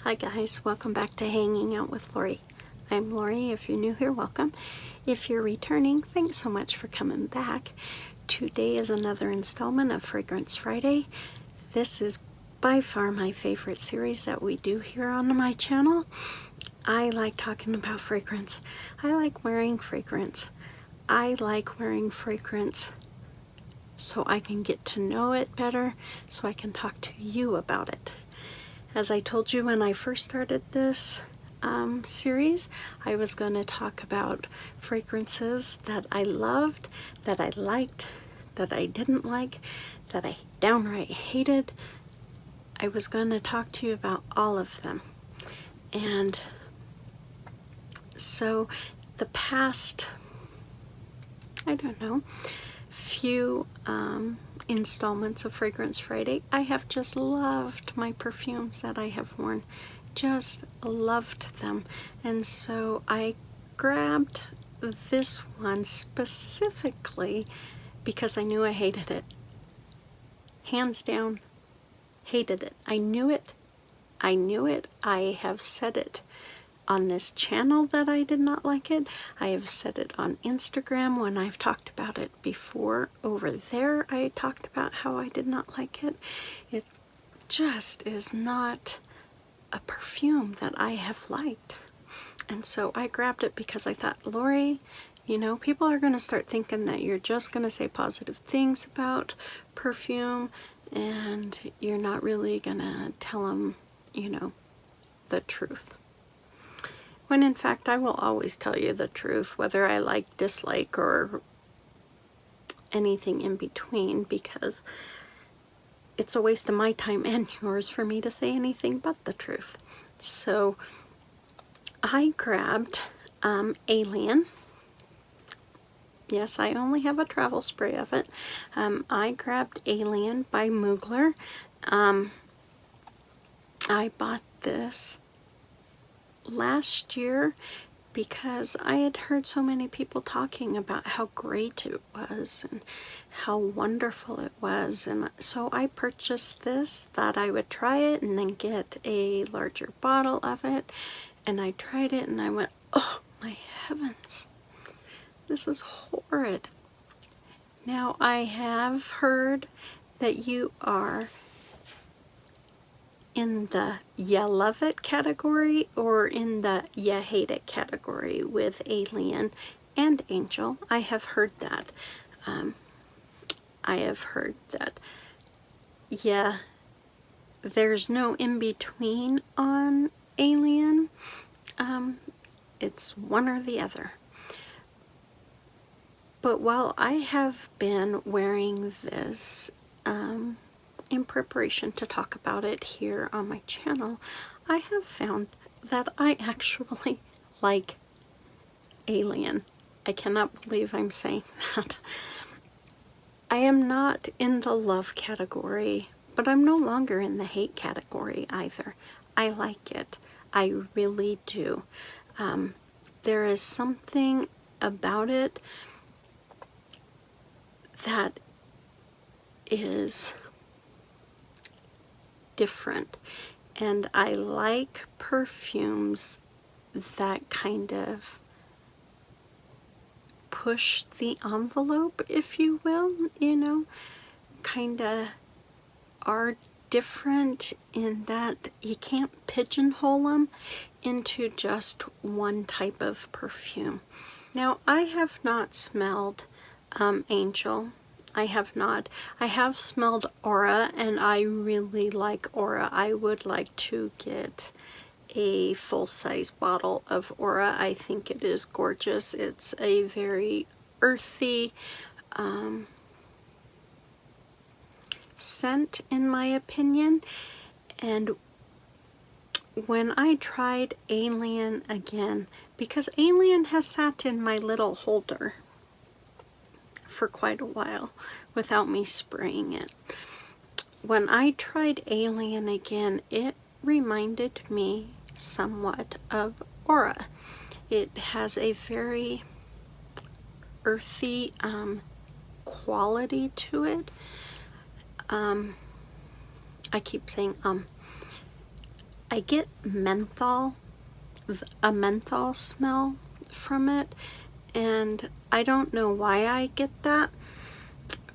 Hi guys, welcome back to Hanging Out with Lori. I'm Lori. If you're new here, welcome. If you're returning, thanks so much for coming back. Today is another installment of Fragrance Friday. This is by far my favorite series that we do here on my channel. I like talking about fragrance. I like wearing fragrance. I like wearing fragrance so I can get to know it better, so I can talk to you about it. As I told you when I first started this series, I was going to talk about fragrances that I loved, that I liked, that I didn't like, that I downright hated. I was going to talk to you about all of them. And so the past, I don't know, few installments of Fragrance Friday, I have just loved my perfumes that I have worn. Just loved them. And so I grabbed this one specifically because I knew I hated it. Hands down, hated it. I knew it. I knew it. I have said it on this channel that I did not like it. I have said it on Instagram when I've talked about it before. Over there I talked about how I did not like it. It just is not a perfume that I have liked. And so I grabbed it because I thought, Lori, you know, people are going to start thinking that you're just going to say positive things about perfume and you're not really going to tell them, you know, the truth. When in fact I will always tell you the truth, whether I like, dislike, or anything in between, because it's a waste of my time and yours for me to say anything but the truth. So I grabbed Alien. Yes, I only have a travel spray of it. I grabbed Alien by Mugler. I bought this last year because I had heard so many people talking about how great it was and how wonderful it was, and so I purchased this, thought I would try it and then get a larger bottle of it, and I tried it and I went, oh my heavens, this is horrid. Now I have heard that you are in the ya love it category or in the ya hate it category with Alien and Angel. I have heard that. I have heard that, yeah, there's no in-between on Alien. It's one or the other. But while I have been wearing this in preparation to talk about it here on my channel, I have found that I actually like Alien. I cannot believe I'm saying that. I am not in the love category, but I'm no longer in the hate category either. I like it. I really do. There is something about it that is different, and I like perfumes that kind of push the envelope, if you will, you know, kind of are different in that you can't pigeonhole them into just one type of perfume. Now I have not smelled Angel. I have not. I have smelled Aura, and I really like Aura. I would like to get a full-size bottle of Aura. I think it is gorgeous. It's a very earthy scent, in my opinion. And when I tried Alien again, because Alien has sat in my little holder for quite a while without me spraying it. When I tried Alien again, it reminded me somewhat of Aura. It has a very earthy quality to it. I keep saying I get menthol, a menthol smell from it, and I don't know why I get that.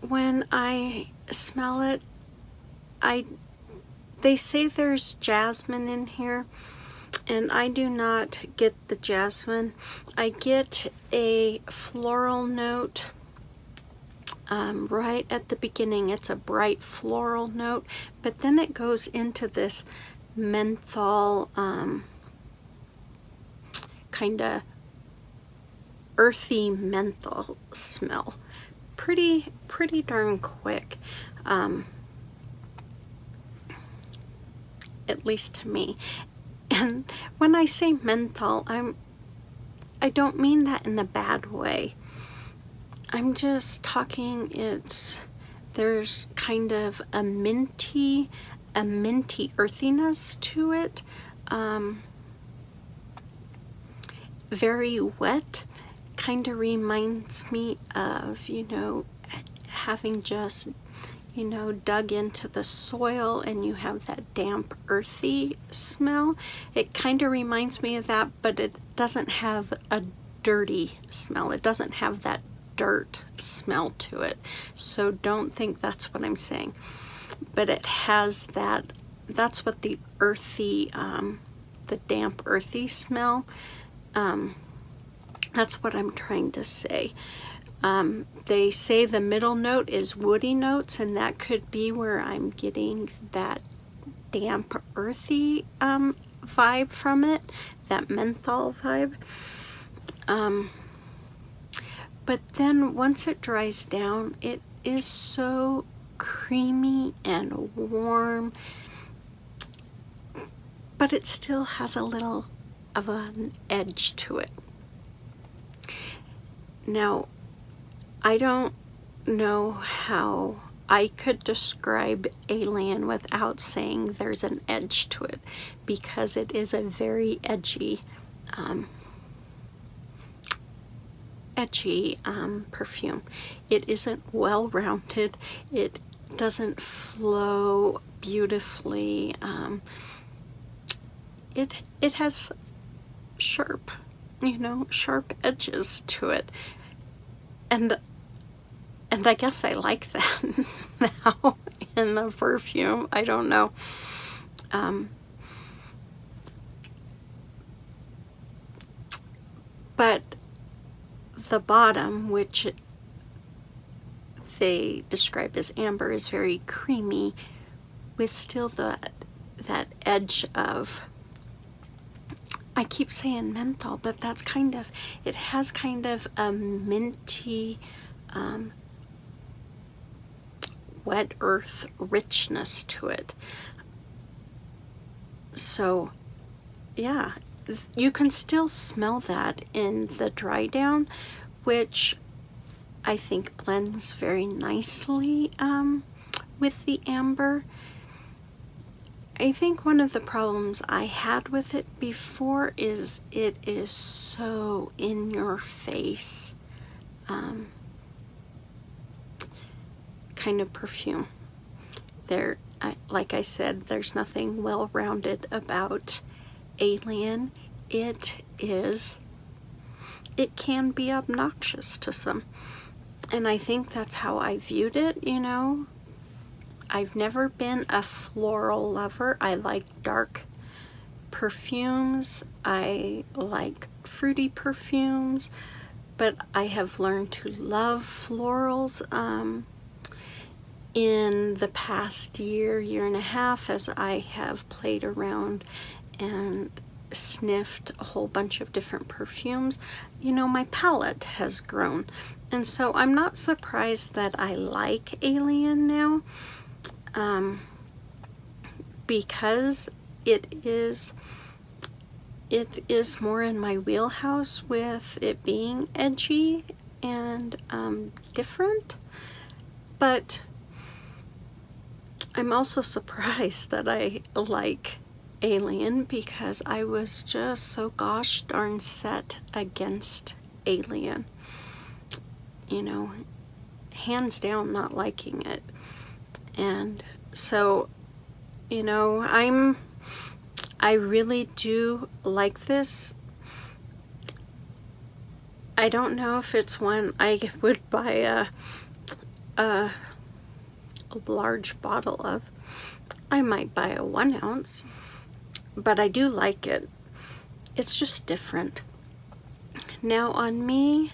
When I smell it, they say there's jasmine in here, and I do not get the jasmine. I get a floral note right at the beginning. It's a bright floral note, but then it goes into this menthol kind of earthy menthol smell pretty darn quick, at least to me. And when I say menthol, I don't mean that in a bad way. I'm just talking, there's kind of a minty earthiness to it, very wet, kind of reminds me of, you know, having just, you know, dug into the soil and you have that damp, earthy smell. It kind of reminds me of that, but it doesn't have a dirty smell. It doesn't have that dirt smell to it. So don't think that's what I'm saying. But it has that, that's what the earthy, the damp, earthy smell, that's what I'm trying to say. They say the middle note is woody notes, and that could be where I'm getting that damp, earthy vibe from it, that menthol vibe. But then once it dries down, it is so creamy and warm, but it still has a little of an edge to it. Now, I don't know how I could describe Alien without saying there's an edge to it, because it is a very edgy perfume. It isn't well-rounded. It doesn't flow beautifully. It has sharp, you know, sharp edges to it. And I guess I like that now in a perfume. I don't know. But the bottom, which they describe as amber, is very creamy with still that edge of, I keep saying menthol, but that's kind of, it has kind of a minty, wet earth richness to it. So yeah, you can still smell that in the dry down, which I think blends very nicely with the amber. I think one of the problems I had with it before is it is so in your face kind of perfume. Like I said, there's nothing well-rounded about Alien. It can be obnoxious to some, and I think that's how I viewed it, you know. I've never been a floral lover. I like dark perfumes. I like fruity perfumes, but I have learned to love florals in the past year and a half, as I have played around and sniffed a whole bunch of different perfumes. You know, my palette has grown, and so I'm not surprised that I like Alien now. Because it is more in my wheelhouse with it being edgy and different, but I'm also surprised that I like Alien, because I was just so gosh darn set against Alien, you know, hands down not liking it. And so, you know, I really do like this. I don't know if it's one I would buy a large bottle of. I might buy a 1 ounce, but I do like it. It's just different. Now on me,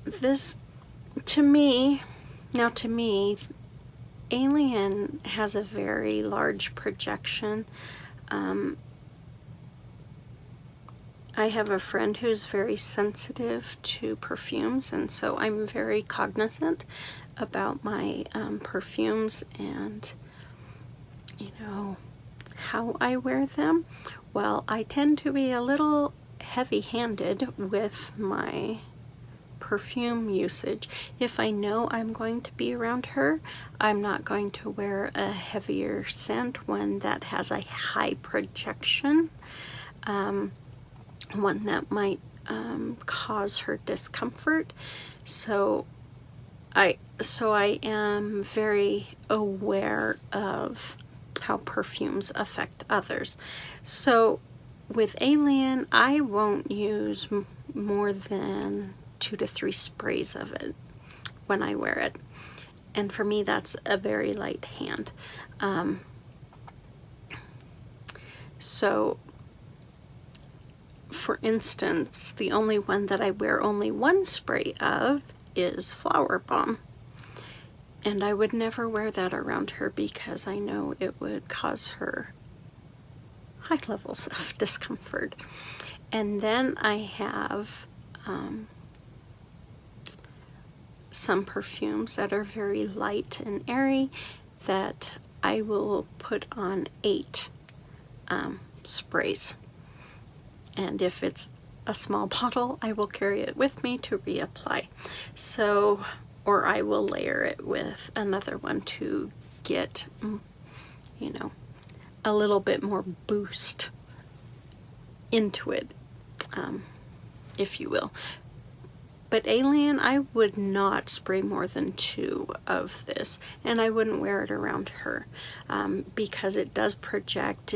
this, to me, Alien has a very large projection. I have a friend who's very sensitive to perfumes, and so I'm very cognizant about my perfumes and, you know, how I wear them. Well, I tend to be a little heavy-handed with my perfume usage. If I know I'm going to be around her, I'm not going to wear a heavier scent, one that has a high projection, one that might cause her discomfort. So I am very aware of how perfumes affect others. So with Alien, I won't use more than 2 to 3 sprays of it when I wear it. And for me, that's a very light hand. So for instance, the only one that I wear only 1 spray of is Flower Bomb. And I would never wear that around her because I know it would cause her high levels of discomfort. And then I have some perfumes that are very light and airy that I will put on 8 sprays. And if it's a small bottle, I will carry it with me to reapply. So, or I will layer it with another one to get, you know, a little bit more boost into it, if you will. But Alien, I would not spray more than 2 of this, and I wouldn't wear it around her because it does project.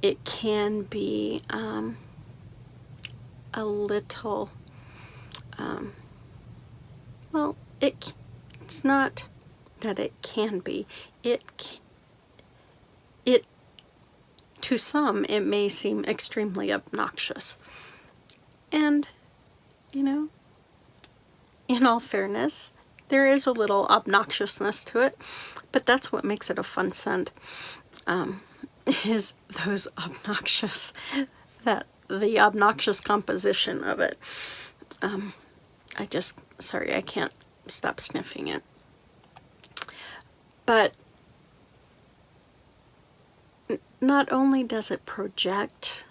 It can be a little, well, it's not that it can be. It to some, it may seem extremely obnoxious. And, you know, in all fairness, there is a little obnoxiousness to it, but that's what makes it a fun scent. Is those obnoxious, the obnoxious composition of it. Sorry, I can't stop sniffing it. But not only does it project,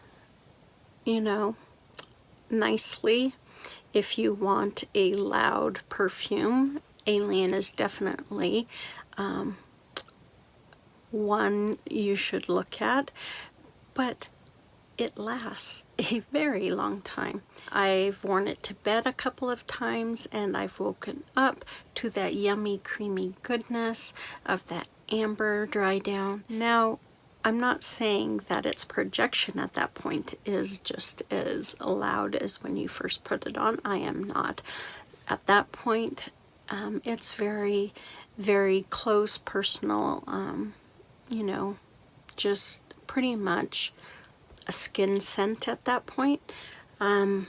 you know, nicely, if you want a loud perfume, Alien is definitely one you should look at, but it lasts a very long time. I've worn it to bed a couple of times and I've woken up to that yummy creamy goodness of that amber dry down. Now, I'm not saying that its projection at that point is just as loud as when you first put it on. I am not. At that point, it's very, very close, personal, you know, just pretty much a skin scent at that point. But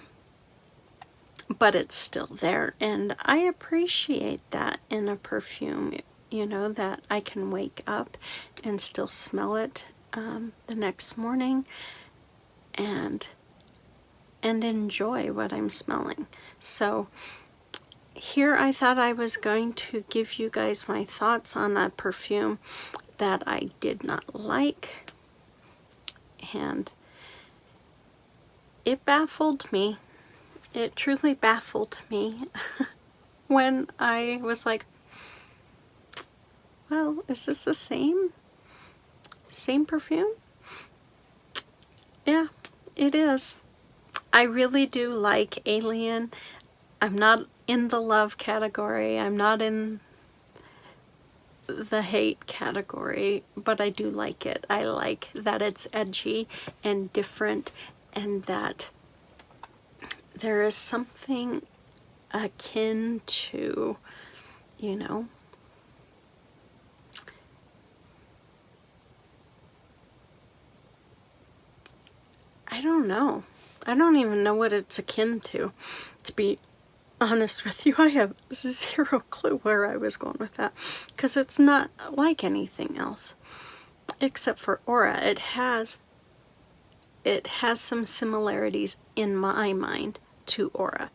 it's still there, and I appreciate that in a perfume, you know, that I can wake up and still smell it the next morning and enjoy what I'm smelling. So here I thought I was going to give you guys my thoughts on a perfume that I did not like, and it baffled me. It truly baffled me when I was like, well, is this the same perfume? Yeah, it is. I really do like Alien. I'm not in the love category. I'm not in the hate category, but I do like it. I like that it's edgy and different, and that there is something akin to, you know, I don't know. I don't even know what it's akin to be honest with you. I have zero clue where I was going with that, because it's not like anything else except for aura. It has some similarities in my mind to aura,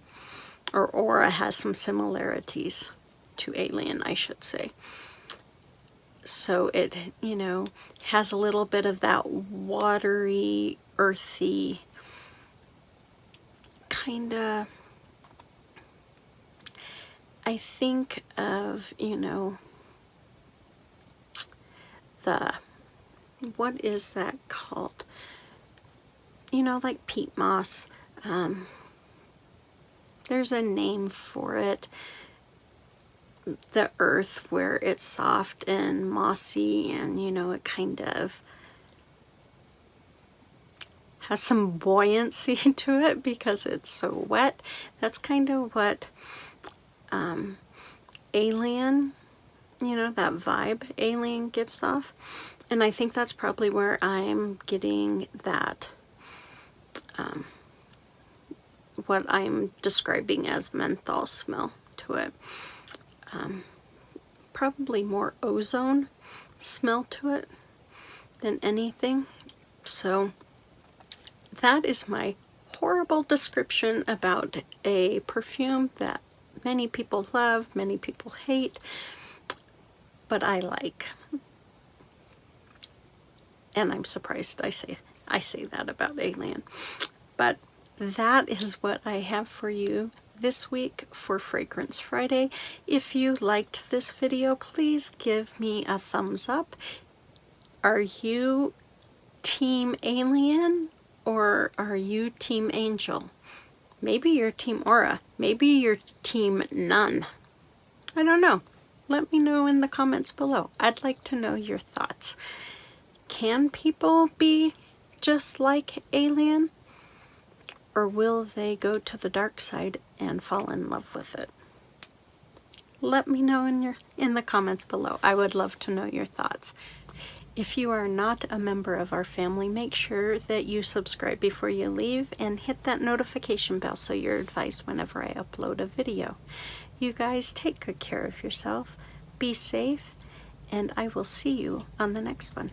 or aura has some similarities to alien, I should say. So it, you know, has a little bit of that watery, earthy kind of, I think of, you know, what is that called? You know, like peat moss. There's a name for it. The earth where it's soft and mossy, and, you know, it kind of has some buoyancy to it because it's so wet. That's kind of what alien, you know, that vibe alien gives off. And I think that's probably where I'm getting that, what I'm describing as menthol smell to it. Probably more ozone smell to it than anything. So that is my horrible description about a perfume that many people love, many people hate, but I like. And I'm surprised I say that about alien. But that is what I have for you this week for Fragrance Friday. If you liked this video, please give me a thumbs up. Are you Team Alien or are you Team Angel? Maybe you're Team Aura. Maybe you're Team None. I don't know. Let me know in the comments below. I'd like to know your thoughts. Can people be just like Alien? Or will they go to the dark side and fall in love with it? Let me know in the comments below. I would love to know your thoughts. If you are not a member of our family, make sure that you subscribe before you leave and hit that notification bell so you're advised whenever I upload a video. You guys take good care of yourself, be safe, and I will see you on the next one.